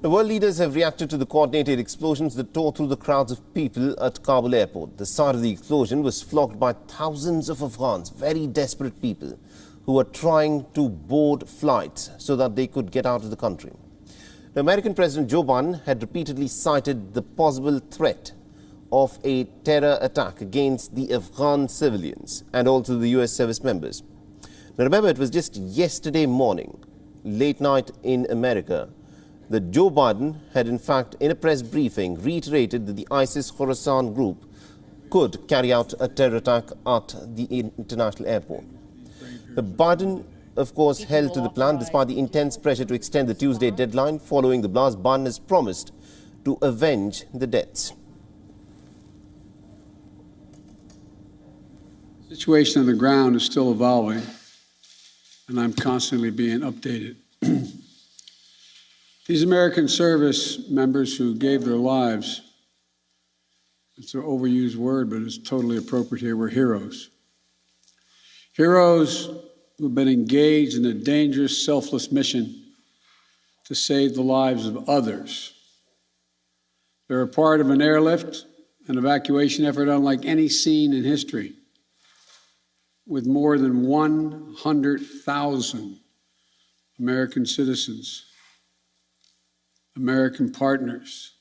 The world leaders have reacted to the coordinated explosions that tore through the crowds of people at Kabul Airport. The site of the explosion was flocked by thousands of Afghans, very desperate people, who were trying to board flights so that they could get out of the country. The American President Joe Biden had repeatedly cited the possible threat of a terror attack against the Afghan civilians and also the US service members. Now remember, it was just yesterday morning, late night in America, that Joe Biden had in fact in a press briefing reiterated that the ISIS Khorasan group could carry out a terror attack at the international airport. Biden, of course, held to the plan despite the intense pressure to extend the Tuesday deadline. Following the blast, Biden has promised to avenge the deaths. The situation on the ground is still evolving, and I'm constantly being updated. These American service members who gave their lives, it's an overused word, but it's totally appropriate here, were heroes. Heroes who've been engaged in a dangerous, selfless mission to save the lives of others. They're a part of an airlift, an evacuation effort unlike any seen in history, with more than 100,000 American citizens, American partners,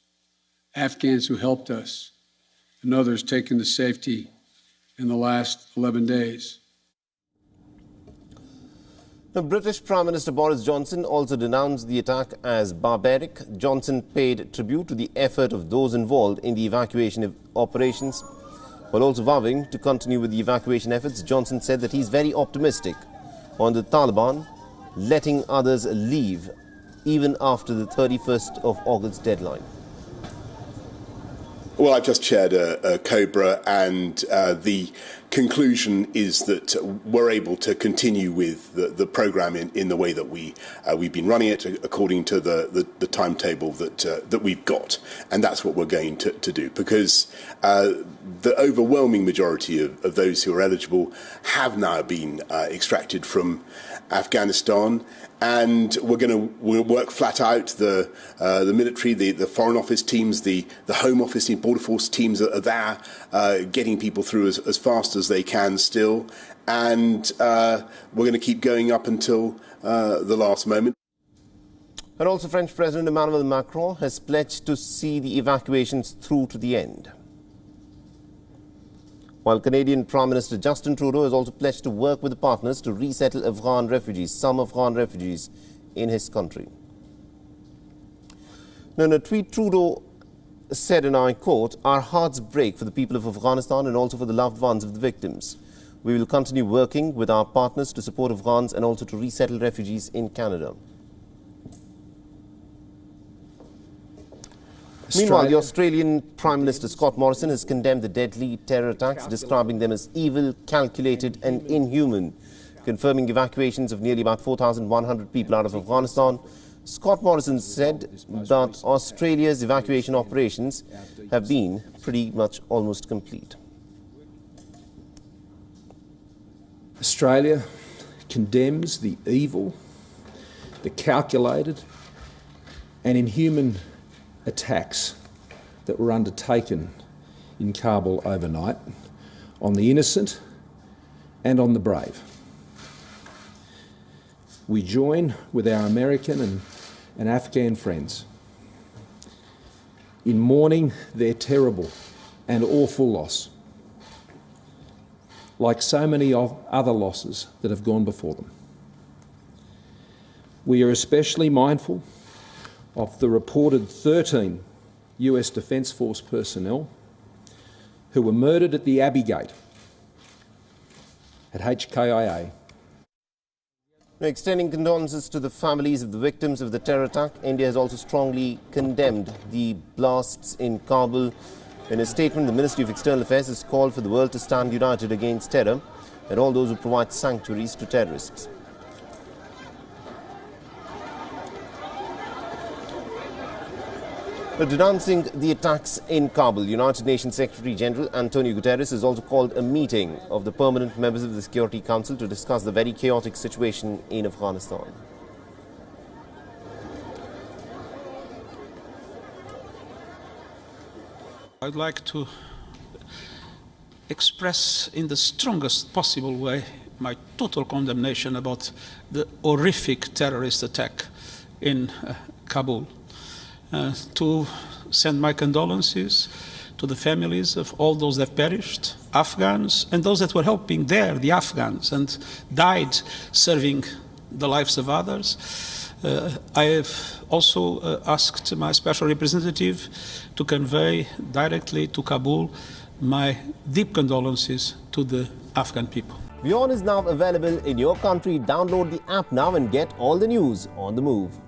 Afghans who helped us, and others taken to safety in the last 11 days. The British Prime Minister Boris Johnson also denounced the attack as barbaric. Johnson paid tribute to the effort of those involved in the evacuation operations. While also vowing to continue with the evacuation efforts, Johnson said that he's very optimistic on the Taliban letting others leave even after the 31st of August deadline. Well, I've just chaired a COBRA, and the conclusion is that we're able to continue with the programme in the way that we've been running it according to the timetable that we've got, and that's what we're going to do, because the overwhelming majority of those who are eligible have now been extracted from Afghanistan. And we'll work flat out. The military, the Foreign Office teams, the Home Office, the Border Force teams are there, getting people through as fast as they can still. And we're going to keep going up until the last moment. And also French President Emmanuel Macron has pledged to see the evacuations through to the end. While Canadian Prime Minister Justin Trudeau has also pledged to work with the partners to resettle Afghan refugees, some Afghan refugees in his country. Now, in a tweet, Trudeau said, and I quote, "Our hearts break for the people of Afghanistan and also for the loved ones of the victims. We will continue working with our partners to support Afghans and also to resettle refugees in Canada." Meanwhile, the Australian Prime Minister Scott Morrison has condemned the deadly terror attacks, describing them as evil, calculated and inhuman, confirming evacuations of nearly about 4,100 people out of Afghanistan. Scott Morrison said that Australia's evacuation operations have been pretty much almost complete. Australia condemns the evil, the calculated and inhuman attacks that were undertaken in Kabul overnight on the innocent and on the brave. We join with our American and Afghan friends in mourning their terrible and awful loss, like so many other losses that have gone before them. We are especially mindful of the reported 13 US Defence Force personnel who were murdered at the Abbey Gate at HKIA. Extending condolences to the families of the victims of the terror attack, India has also strongly condemned the blasts in Kabul. In a statement, the Ministry of External Affairs has called for the world to stand united against terror and all those who provide sanctuaries to terrorists. Denouncing the attacks in Kabul, United Nations Secretary General Antonio Guterres has also called a meeting of the permanent members of the Security Council to discuss the very chaotic situation in Afghanistan. I'd like to express in the strongest possible way my total condemnation about the horrific terrorist attack in Kabul. To send my condolences to the families of all those that perished, Afghans, and those that were helping there, the Afghans, and died serving the lives of others. I have also asked my special representative to convey directly to Kabul my deep condolences to the Afghan people. WION is now available in your country. Download the app now and get all the news on the move.